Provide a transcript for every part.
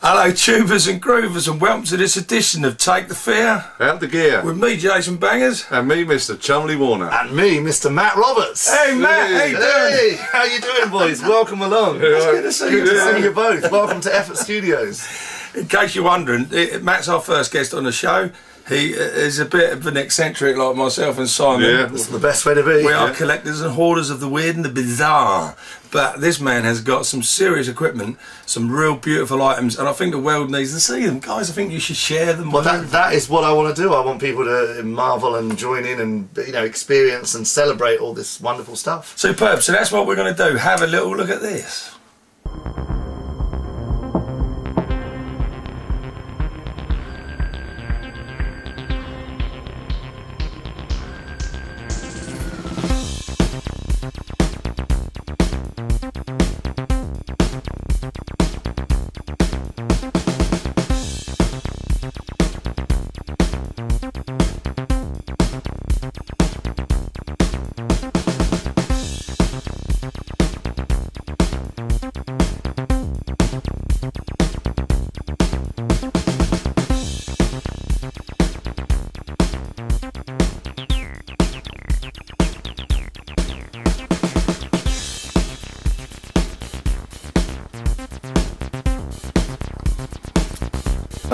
Hello tubers and groovers, and welcome to this edition of Take the Fear Out the Gear with me, Jason Bangers, and me, Mr. Chumley Warner, and me, Mr. Matt Roberts. Hey Matt, how you doing? Hey, how you doing, boys? Welcome along. It's good to see you. Good to see you both. Welcome to Effort Studios. In case you're wondering, Matt's our first guest on the show. He is a bit of an eccentric like myself and Simon. Yeah, That's the best way to be. We are collectors and hoarders of the weird and the bizarre. But this man has got some serious equipment, some real beautiful items, and I think the world needs to see them. Guys, I think you should share them. Well, that is what I want to do. I want people to marvel and join in and, you know, experience and celebrate all this wonderful stuff. Superb. So that's what we're going to do. Have a little look at this.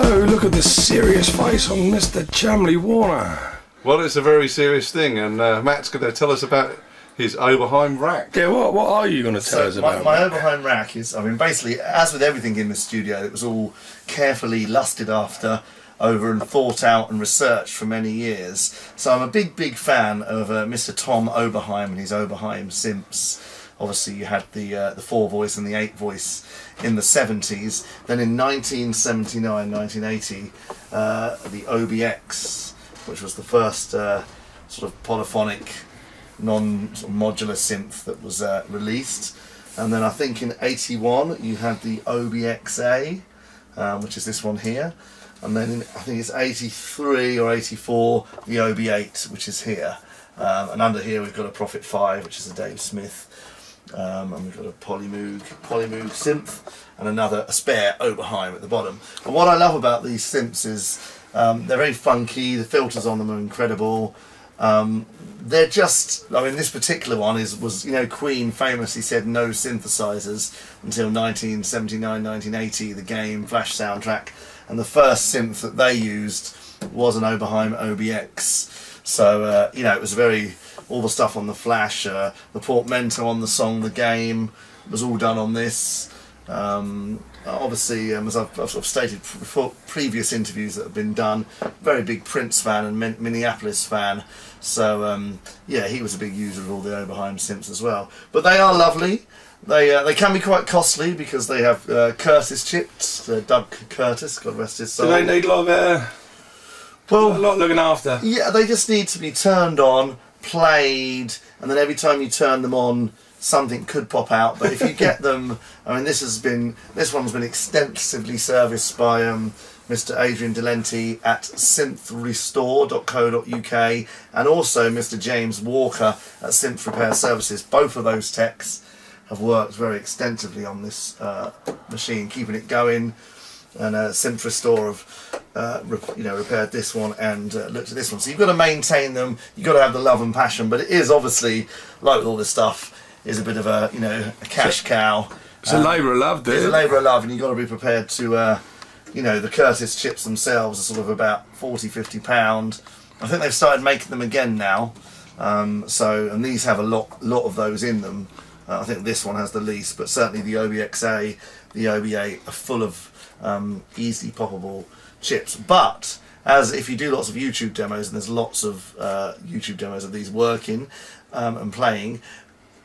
Oh, look at the serious face on Mr. Chumley Warner. well, it's a very serious thing, and Matt's going to tell us about his Oberheim rack. Yeah, what are you going to tell us about? My Oberheim rack is, I mean, basically, as with everything in the studio, it was all carefully lusted after, over and thought out and researched for many years. So I'm a big fan of Mr. Tom Oberheim and his Oberheim synths. Obviously, you had the 4-voice and the 8-voice in the 70s. Then in 1979, 1980, the OBX, which was the first sort of polyphonic, non-modular synth that was released. And then I think in 81, you had the OBXA, which is this one here. And then in, I think it's 83 or 84, the OB8, which is here. And under here we've got a Prophet 5, which is a Dave Smith. And we've got a Polymoog synth, and a spare Oberheim at the bottom. And what I love about these synths is they're very funky. The filters on them are incredible. They're just, I mean, this particular one was, you know, Queen famously said no synthesizers until 1979, 1980, the game Flash soundtrack, and the first synth that they used was an Oberheim OBX. So you know, it was very, all the stuff on the Flash, the portmanteau on the song The Game was all done on this. Obviously, as I've sort of stated before, previous interviews that have been done, very big Prince fan and Minneapolis fan. So yeah, he was a big user of all the Oberheim synths as well. But they are lovely. They can be quite costly because they have Curtis chips, Doug Curtis, God rest his soul. Do they need a lot of looking after? Yeah, they just need to be turned on, played, and then every time you turn them on, something could pop out. But if you get them, I mean, this one's been extensively serviced by Mr. Adrian Delenti at synthrestore.co.uk, and also Mr. James Walker at Synth Repair Services. Both of those techs have worked very extensively on this machine, keeping it going. And Synth Restore have repaired this one and looked at this one. So you've got to maintain them. You've got to have the love and passion. But it is obviously, like with all this stuff, is a bit of a a cash cow. It's a labour of love, dude. It's a labour of love, and you've got to be prepared to the Curtis chips themselves are sort of about £40–50. I think they've started making them again now. And these have a lot of those in them. I think this one has the least, but certainly the OBXA, the OB8 are full of easily poppable chips. But as if you do lots of YouTube demos, and there's lots of YouTube demos of these working and playing,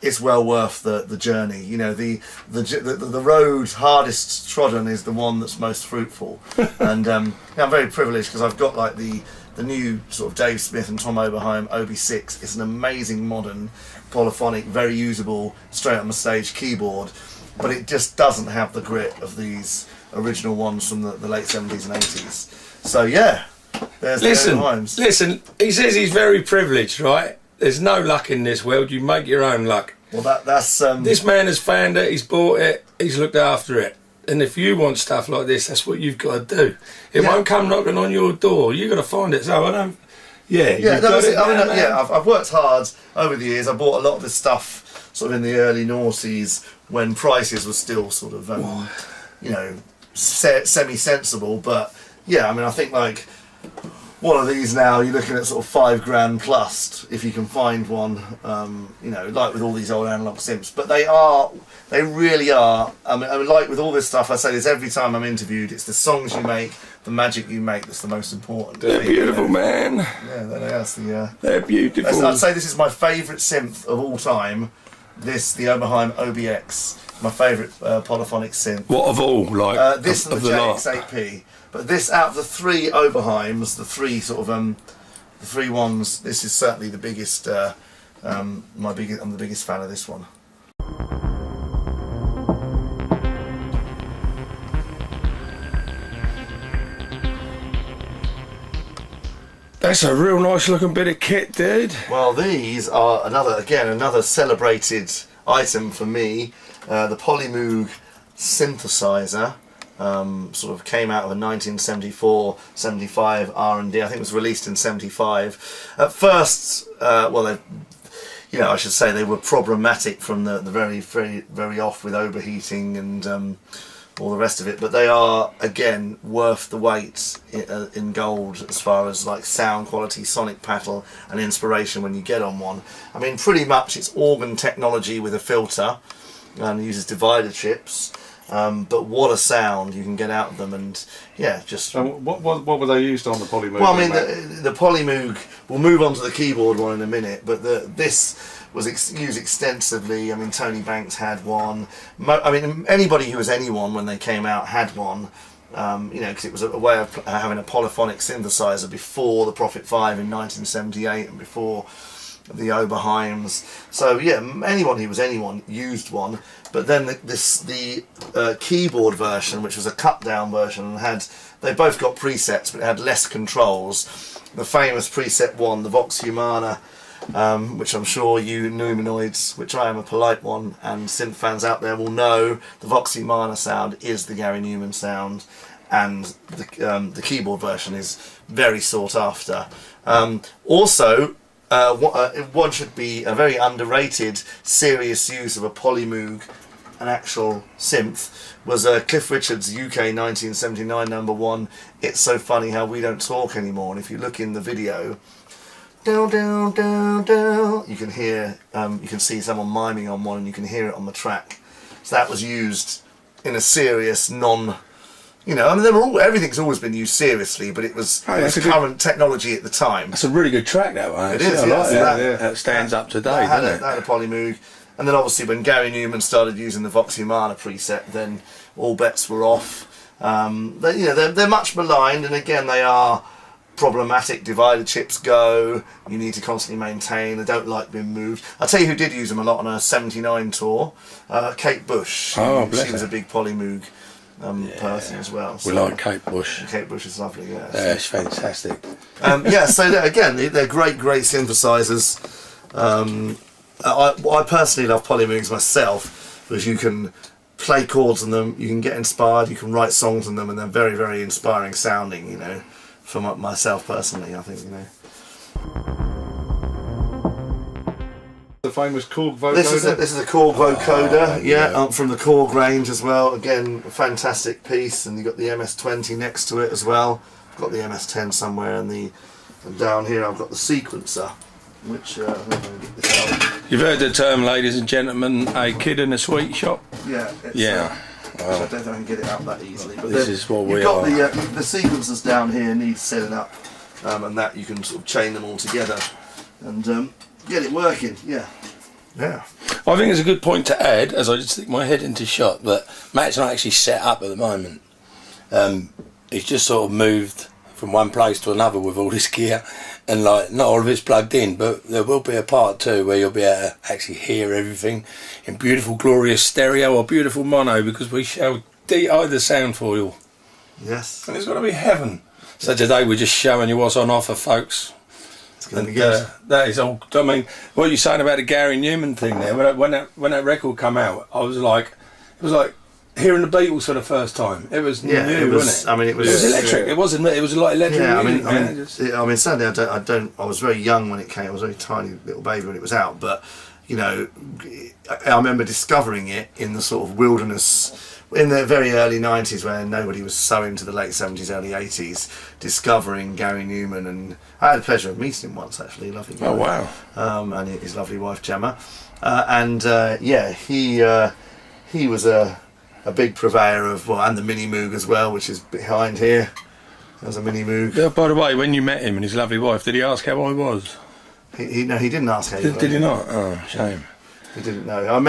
it's well worth the journey. You know, the road hardest trodden is the one that's most fruitful. And I'm very privileged because I've got like the new sort of Dave Smith and Tom Oberheim OB6. It's an amazing modern polyphonic, very usable, straight on the stage keyboard, but it just doesn't have the grit of these original ones from the late 70s and 80s. So yeah, there's Oberheims. Listen, he says he's very privileged, right? There's no luck in this world. You make your own luck. Well, that's this man has found it. He's bought it. He's looked after it. And if you want stuff like this, that's what you've got to do. It won't come knocking on your door. You've got to find it. So I don't. Yeah, Yeah, you've got it. I've worked hard over the years. I bought a lot of this stuff sort of in the early noughties when prices were still sort of, you know, semi-sensible. But yeah, I mean, I think like one of these now, you're looking at sort of £5,000 plus if you can find one. You know, like with all these old analog synths, but they really are. I mean, like with all this stuff, I say this every time I'm interviewed. It's the songs you make, the magic you make that's the most important. They're beautiful, man. Yeah, that's the. They're beautiful. I'd say this is my favourite synth of all time. The Oberheim OBX, my favourite polyphonic synth. What of all, like this and the JX8P. But this, out of the three Oberheims, the three sort of the three ones, this is certainly the biggest. I'm the biggest fan of this one. That's a real nice looking bit of kit, dude. Well, these are another celebrated item for me. The Polymoog synthesizer. Sort of came out of a 1974-75 R&D. I think it was released in 75. At first, I should say they were problematic from the very off with overheating and all the rest of it. But they are, again, worth the weight in gold as far as like sound quality, sonic paddle and inspiration when you get on one. I mean, pretty much it's organ technology with a filter and uses divider chips. But what a sound you can get out of them, and yeah, just. What were they used on the Polymoog? Well, I mean, the Polymoog. We'll move on to the keyboard one in a minute, but this was used extensively. I mean, Tony Banks had one. I mean, anybody who was anyone when they came out had one. You know, because it was a way of having a polyphonic synthesizer before the Prophet 5 in 1978 and before the Oberheims. So yeah, anyone who was anyone used one. But then the keyboard version, which was a cut down version, they both got presets, but it had less controls. The famous preset one, the Vox Humana, which I'm sure you Numenoids, which I am a polite one, and synth fans out there will know, the Vox Humana sound is the Gary Newman sound, and the keyboard version is very sought after. Also, one should be a very underrated serious use of a Polymoog, an actual synth, was Cliff Richard's UK 1979 #1, It's So Funny How We Don't Talk Anymore. And if you look in the video, down, down, down, down, you can hear, you can see someone miming on one, and you can hear it on the track. So that was used in a serious, you know, I mean, everything's always been used seriously, but it was current technology at the time. That's a really good track, that one. It is, yeah. That stands up today, doesn't it? That had a Polymoog. And then obviously when Gary Newman started using the Vox Humana preset, then all bets were off. They're much maligned, and again, they are problematic. Divider chips go, you need to constantly maintain, they don't like being moved. I'll tell you who did use them a lot on a 79 tour, Kate Bush. Oh, bless she was a big Polymoog person as well. We like Kate Bush. Kate Bush is lovely, yeah. Yeah, it's fantastic. So they're great synthesizers. I personally love Polymoogs myself, because you can play chords on them, you can get inspired, you can write songs on them, and they're very, very inspiring sounding, you know, for myself personally, I think, you know. The famous Korg Vocoder. This is a Korg Vocoder, from the Korg range as well. Again, a fantastic piece, and you've got the MS-20 next to it as well. I've got the MS-10 somewhere, and down here I've got the sequencer, which I'm going to get this out. You've heard the term, ladies and gentlemen, a kid in a sweet shop? Yeah. Yeah. I don't think I can get it out that easily. But this is what we are. You've got the sequencers down here need setting up, and that you can sort of chain them all together and get it working. Yeah. I think it's a good point to add, as I just stick my head into shot, but Matt's not actually set up at the moment. He's just sort of moved from one place to another with all this gear, and like not all of it's plugged in, but there will be a part 2 where you'll be able to actually hear everything in beautiful glorious stereo or beautiful mono, because we shall DI the sound for you. Yes. And it's got to be heaven. So today we're just showing you what's on offer, folks. It's going to be good. That is all. I mean, what you're saying about the Gary Newman thing there, when that record come out, it was like hearing the Beatles for the first time. It was new, it was, wasn't it? I mean, it was electric. It wasn't. It was a lot electric. Yeah, music, I mean, sadly, I was very young when it came. I was a very tiny little baby when it was out, but you know, I remember discovering it in the sort of wilderness in the very early 90s, where nobody was so into the late 70s, early 80s, discovering Gary Newman, and I had the pleasure of meeting him once, actually. Lovely guy. Oh wow! And his lovely wife Gemma, he was a big purveyor of, well, and the Minimoog as well, which is behind here. There's a Minimoog. Yeah, by the way, when you met him and his lovely wife, did he ask how I was? No, he didn't ask how you were. Did he not? Oh, shame. He didn't know. I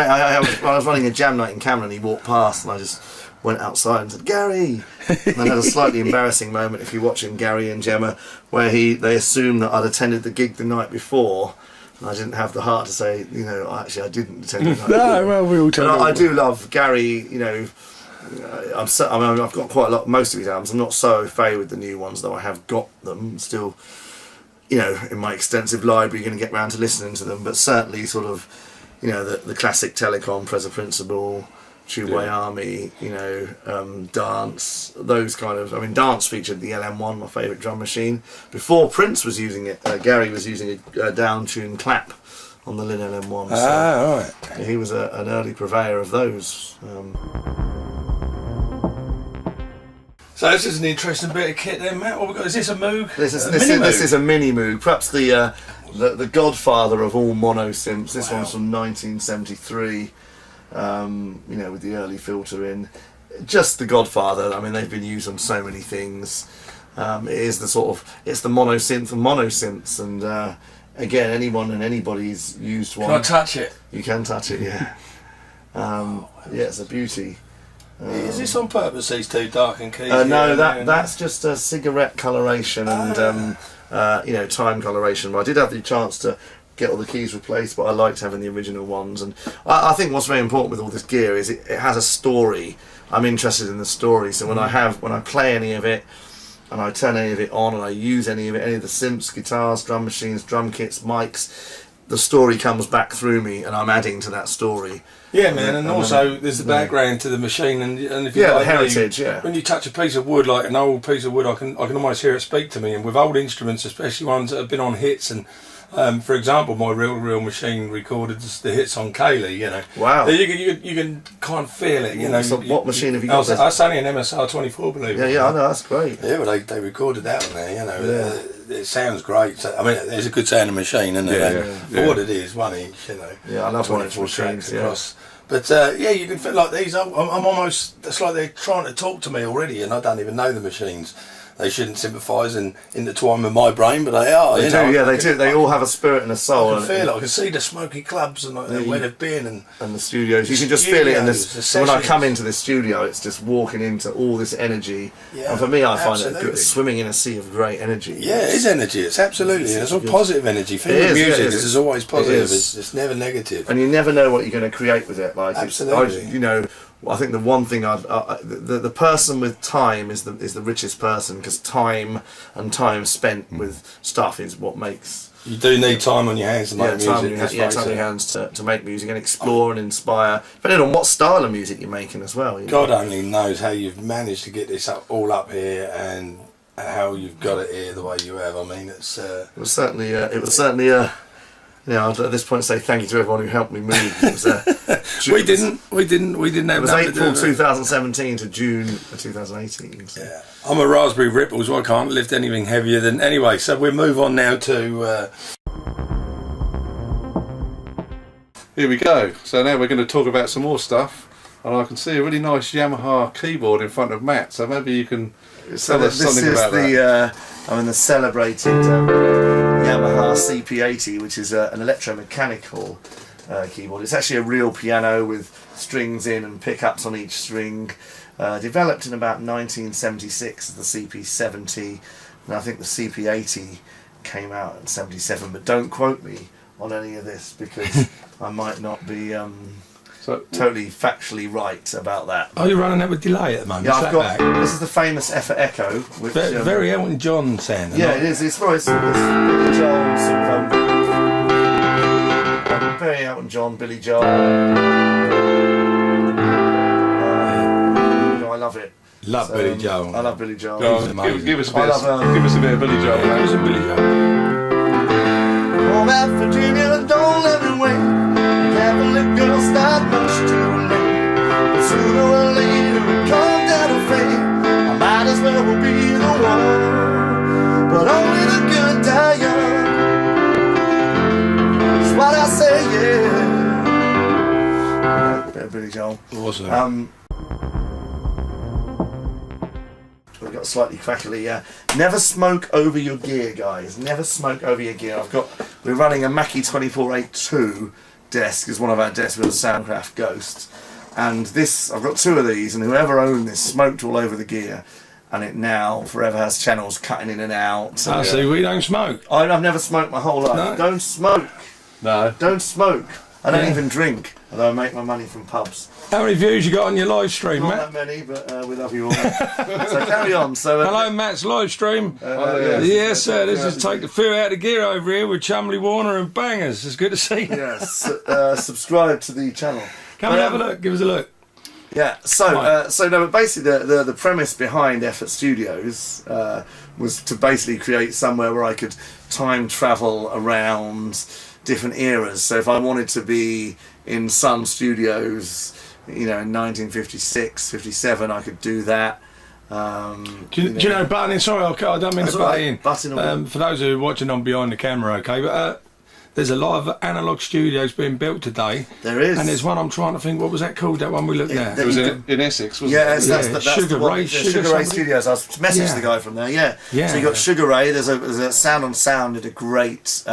was running a jam night in Cameron, and he walked past, and I just went outside and said, Gary! And I had a slightly embarrassing moment, if you're watching Gary and Gemma, where they assumed that I'd attended the gig the night before, and I didn't have the heart to say, you know, actually I didn't attend the night before. No, well, we all tell I do love Gary, you know. I've got quite a lot, most of his albums. I'm not so au fait with the new ones, though I have got them still, you know, in my extensive library, going to get round to listening to them, but certainly sort of, you know, the classic Telecom, Preza Principle, Tubeway Army, you know, Dance, those kind of, I mean, Dance featured the LM1, my favourite drum machine. Before Prince was using it, Gary was using a down-tuned clap on the Lin LM1. right. He was an early purveyor of those. So this is an interesting bit of kit then, Matt. What we got? Is this a Moog? This is a Minimoog, perhaps the godfather of all mono synths. This one's from 1973. You know, with the early filter in. Just the godfather. I mean, they've been used on so many things. It is it's the mono synth of mono synths, and again, anyone and anybody's used one. Can I touch it? You can touch it, yeah. Yeah, it's a beauty. Is this on purpose, these two darkened keys? No, that's just a cigarette coloration and you know, time coloration. I did have the chance to get all the keys replaced, but I liked having the original ones. And I think what's very important with all this gear is it has a story. I'm interested in the story, so when I play any of it, and I turn any of it on, and I use any of it, any of the synths, guitars, drum machines, drum kits, mics, the story comes back through me, and I'm adding to that story. Yeah, man, and also there's the background to the machine, and if you the heritage. When you touch a piece of wood, like an old piece of wood, I can almost hear it speak to me. And with old instruments, especially ones that have been on hits, and for example, my real machine recorded the hits on Kaylee. You know, wow, you can kind of feel it. You know, so what machine have you got? That's only an MSR 24, believe it. Yeah, I know, that's great. Yeah, well, they recorded that on there. You know, it sounds great. So, I mean, there's a good sounding machine, isn't it? For what it is, one each. You know, yeah, I love 24 machines across. But yeah, you can feel like these. I'm almost. It's like they're trying to talk to me already, and I don't even know the machines. They shouldn't sympathise and intertwine with my brain, but they are. They do. Yeah, they do. They all have a spirit and a soul. I can feel it. I can see the smoky clubs and where they've been and the studios. You can just feel it. And when I come into the studio, it's just walking into all this energy. Yeah, and for me, I find it good, swimming in a sea of great energy. Yeah, it is energy. It's absolutely. It's all positive energy. For music, it's always positive. It's never negative. And you never know what you're going to create with it. Like, absolutely. You know. I think the one thing the person with time is the richest person, because time and time spent with stuff is what makes. You do need time on your hands to make music. Time on your hands to make music and explore and inspire, depending on what style of music you're making as well. You know? God only knows how you've managed to get this all up here and how you've got it here the way you have. I mean, it was certainly you know, at this point, say thank you to everyone who helped me move. It was, we didn't have. It was April 2017 to June 2018. So. Yeah, I'm a Raspberry Ripple, so I can't lift anything heavier than anyway. So we'll move on now to. Here we go. So now we're going to talk about some more stuff, and I can see a really nice Yamaha keyboard in front of Matt. So maybe you can tell us something about that. I mean, the celebrated Yamaha CP80, which is an electromechanical keyboard. It's actually a real piano with strings in and pickups on each string. Developed in about 1976 as the CP70, and I think the CP80 came out in 77. But don't quote me on any of this, because I might not be totally factually right about that. Oh, you're running that with delay at the moment? Yeah, I've got. This is the famous Effort Echo, which very Elton John sound. Yeah, it is. It's Billy Joel, sort of, very Elton John, Billy Joel. love it. Love Billy Joel. I love Billy Joel. Give us a bit of Billy Joel. Give us a Billy Joel. Oh, that Virginia, don't let me wait. Catholic girls start much too late. But sooner or later it comes down to fate. I might as well be the one. But only the good die young. That's what I say, yeah. Bit of Billy Joel. Awesome. We've got slightly crackly, yeah. Never smoke over your gear, guys. Never smoke over your gear. We're running a Mackie 2482 desk, is one of our desks with a Soundcraft Ghost. And this, I've got 2 of these, and whoever owned this smoked all over the gear. And it now forever has channels cutting in and out. So, see, we don't smoke. I've never smoked my whole life. No. Don't smoke. No. Don't smoke. I don't even drink, although I make my money from pubs. How many views you got on your live stream, Not Matt? that many, but we love you all. So carry on. So Hello, Matt's live stream. Yes, sir. This is Take the Fear Out of Gear over here with Chumley, Warner and Bangers. It's good to see you. Yes, subscribe to the channel. Come and have a look. Give us a look. Yeah. So, but basically, the premise behind Effort Studios was to basically create somewhere where I could time travel around different eras. So if I wanted to be in Sun Studios, in 1956, 57, I could do that. Do you know, butting? Sorry, I don't mean to butt in. For those who are watching on behind the camera, okay, but there's a lot of analogue studios being built today. There is. And there's one I'm trying to think, what was that called, that one we looked at? It was in Essex, wasn't it? That's Sugar Ray Studios. I was messaging the guy from there, yeah. So you got Sugar Ray, there's a Sound on Sound did a great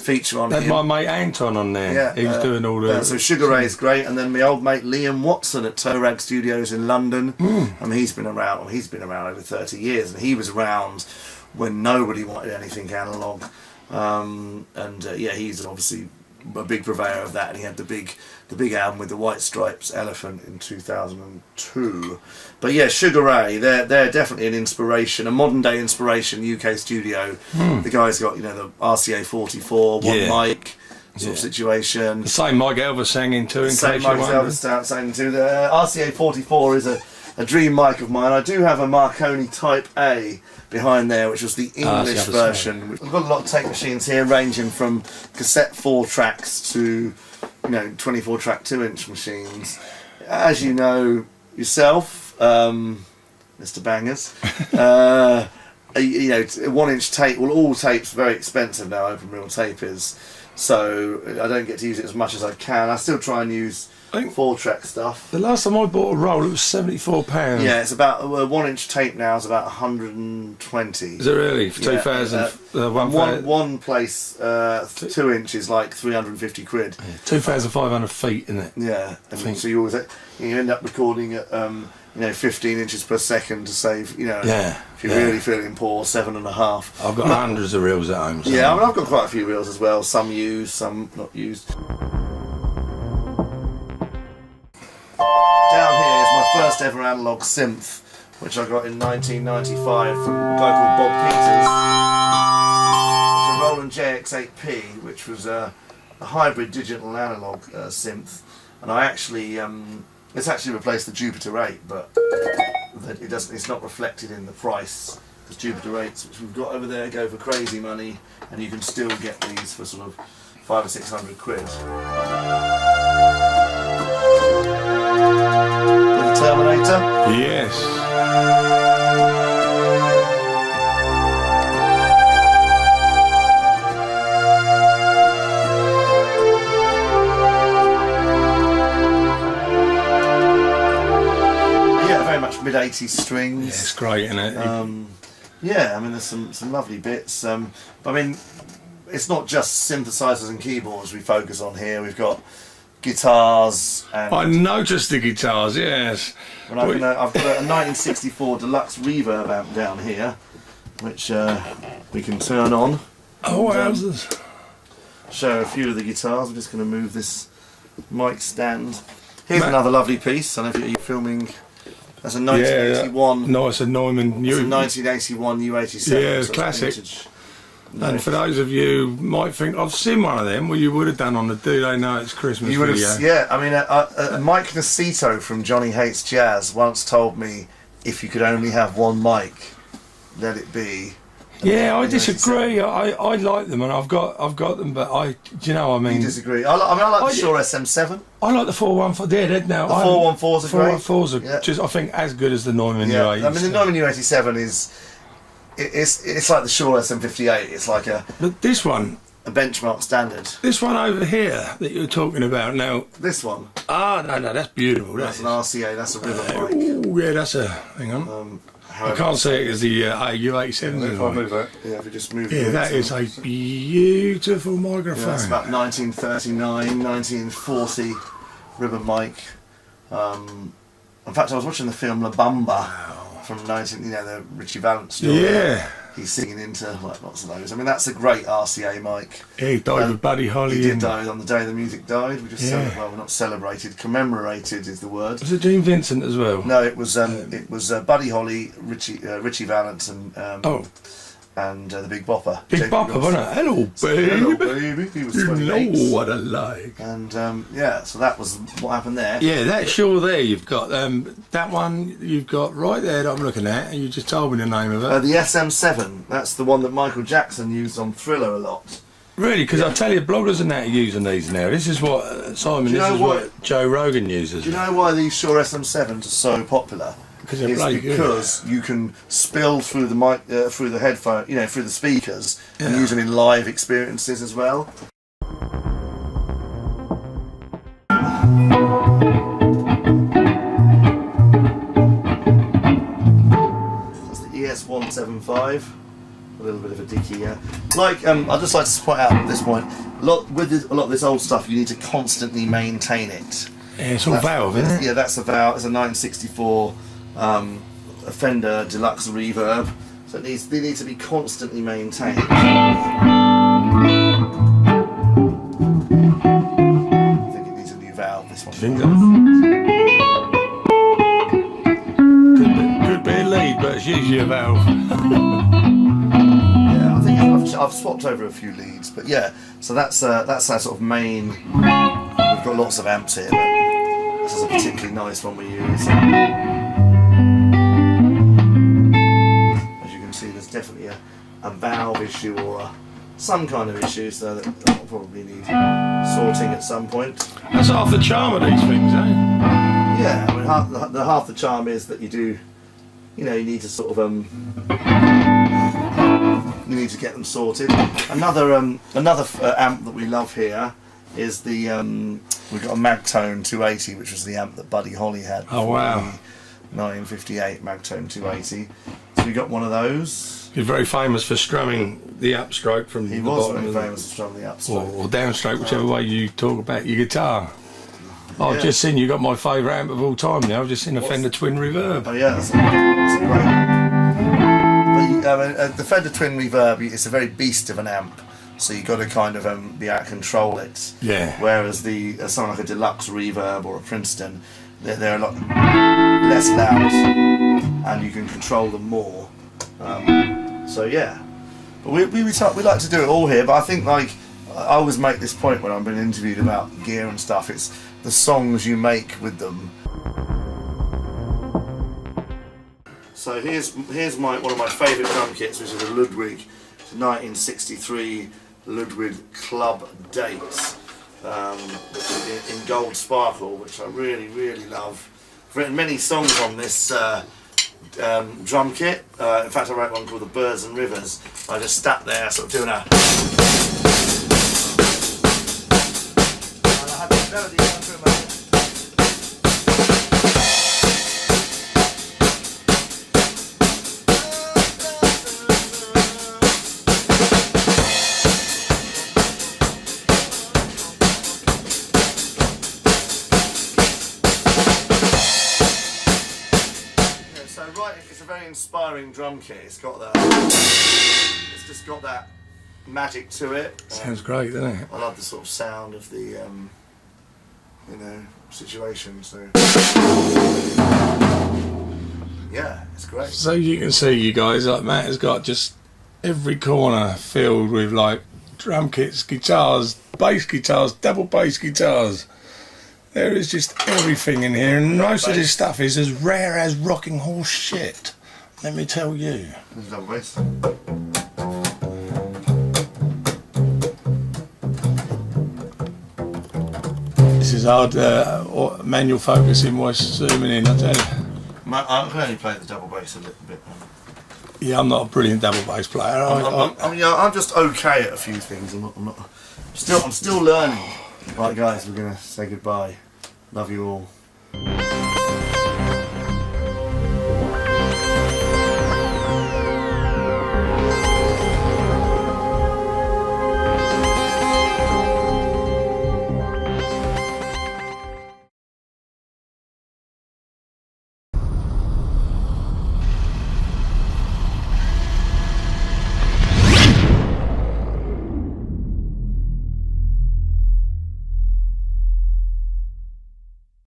feature on Had him. my mate Anton on there. Yeah, he was doing all the... so Sugar Ray's great, and then my old mate Liam Watson at Toe Rag Studios in London. I mean, he's been around over 30 years, and he was around when nobody wanted anything analogue. He's obviously a big purveyor of that, and he had the big album with the White Stripes Elephant in 2002. But yeah, Sugar Ray, they're definitely an inspiration, a modern day inspiration. UK studio. The guy's got the RCA 44 one mic sort of situation. The same Mike Elvis sang into. The same Mike Elvis sang into. The RCA 44 is a dream mic of mine. I do have a Marconi Type A behind there, which was the English version. We've got a lot of tape machines here, ranging from cassette 4 tracks to 24 track 2-inch machines. As you know yourself, Mr. Bangers, 1-inch tape. Well, all tape's very expensive now. Open reel tape is, so I don't get to use it as much as I can. I still try and use 4-track stuff. The last time I bought a roll, it was £74. Yeah, it's about 1-inch tape now is about 120. Is it really? For 2000? One place 2 inches like 350 quid. Yeah, 2,500 feet, isn't it? Yeah, so you end up recording at 15 inches per second to save. If you're really feeling poor, 7.5. I've got hundreds of reels at home. So. Yeah, I've got quite a few reels as well. Some used, some not used. Down here is my first ever analogue synth, which I got in 1995 from a guy called Bob Peters. It's a Roland JX8P, which was a hybrid digital and analogue synth, and I actually it's actually replaced the Jupiter 8, but it's not reflected in the price, because Jupiter 8s, which we've got over there, go for crazy money, and you can still get these for sort of 500 or 600 quid. Little Terminator? Yes. Yeah, very much mid-80s strings. Yeah, it's great, isn't it? Yeah, I mean, there's some lovely bits. I mean, it's not just synthesizers and keyboards we focus on here. We've got guitars. And I noticed the guitars, yes. I've got a 1964 deluxe reverb amp down here, which we can turn on. Oh, wowzers. Show a few of the guitars. I'm just going to move this mic stand. Here's another lovely piece. I don't know if you're filming. That's a 1981. No, it's a Neumann. It's a 1981 U87. Yeah, it's classic. No. And for those of you who might think, I've seen one of them, well, you would have done on the Do They Know It's Christmas You would video. have, yeah. I mean, Mike Nacito from Johnny Hates Jazz once told me, if you could only have one mic, let it be. Yeah, I disagree. I like them, and I've got them, but do you know what I mean? You disagree? I like the Shure SM7. I like the 414. Yeah, now the 414s are great. 414s are just, I think, as good as the Neumann Yeah, U87. I mean the Neumann U87 it's like the Shure SM58. It's like But this one, a benchmark standard. this one over here that you're talking about now. This one. No, that's beautiful. That's an RCA. That's a river mic. Oh yeah, that's a. Hang on. I can't say it as the U87. If I move that. Yeah, if you just move. Yeah, that is a beautiful microphone. Yeah, it's about 1939, 1940 ribbon mic. In fact, I was watching the film La Bamba from the Richie Valens story. Yeah. He's singing into like lots of those. I mean, that's a great RCA mic. Yeah, he died with Buddy Holly. He did die on the day the music died. We just we're not celebrated, commemorated is the word. Was it Gene Vincent as well? No, it was Buddy Holly, Richie Valens, and the Big Bopper. Big Jamie Bopper, Ross. wasn't it? Hello, baby. Hello, baby. He was You 28. know what I like. And so that was what happened there. Yeah, that Shure there you've got. That one you've got right there that I'm looking at, and you just told me the name of it. The SM7. That's the one that Michael Jackson used on Thriller a lot. Really? Because I tell you, bloggers are now using these now. This is what Simon. This is what Joe Rogan uses. Do you know why these Shure SM7s are so popular? Because they're bloody good. Because you can spill through the mic, through the headphone, through the speakers, and use them in live experiences as well. That's the ES175. A little bit of a dicky, I'd just like to point out at this point, a lot of this old stuff, you need to constantly maintain it. Yeah, it's all valve, isn't it? Yeah, that's a valve. It's a 964 a Fender Deluxe Reverb, so they need to be constantly maintained. I think it needs a new valve. This one. Think so? Could be a lead, but it's usually a valve. Yeah, I think I've swapped over a few leads, but yeah. So that's our sort of main. We've got lots of amps here, but this is a particularly nice one we use. There's definitely a valve issue or some kind of issue, so that will probably need sorting at some point. That's half the charm of these things, eh? Yeah, I mean, half the charm is that you do, you need to sort of you need to get them sorted. Another amp that we love here is the we've got a Magtone 280, which was the amp that Buddy Holly had. Oh wow! 1958 Magtone 280. So we got one of those. He's very famous for strumming the upstroke from the bottom. He was very famous for strumming the upstroke. Or downstroke, whichever way you talk about your guitar. I've just seen you got my favourite amp of all time now. I've just seen a Fender Twin Reverb. Oh yeah, that's a great amp. But the Fender Twin Reverb, it's a very beast of an amp. So you've got to kind of be able to control it. Yeah. Whereas something like a Deluxe Reverb or a Princeton, they're a lot less loud, and you can control them more. So yeah, but we like to do it all here. But I think I always make this point when I'm being interviewed about gear and stuff. It's the songs you make with them. So here's one of my favourite drum kits, which is a Ludwig. It's a 1963 Ludwig Club Date in gold sparkle, which I really love. I've written many songs on this drum kit. In fact, I wrote one called The Birds and Rivers. I just sat there sort of doing a... It's a very inspiring drum kit. It's got that. It's just got that magic to it. Sounds great, doesn't it? I love the sort of sound of the, situation. So yeah, it's great. So you can see, you guys, like Matt has got just every corner filled with like drum kits, guitars, bass guitars, double bass guitars. There is just everything in here, and most of this stuff is as rare as rocking horse shit. Let me tell you. There's double bass. This is hard manual focusing while zooming in, I tell you. I can only play the double bass a little bit. Yeah, I'm not a brilliant double bass player. I'm just okay at a few things. I'm still learning. Right, guys, we're gonna say goodbye. Love you all.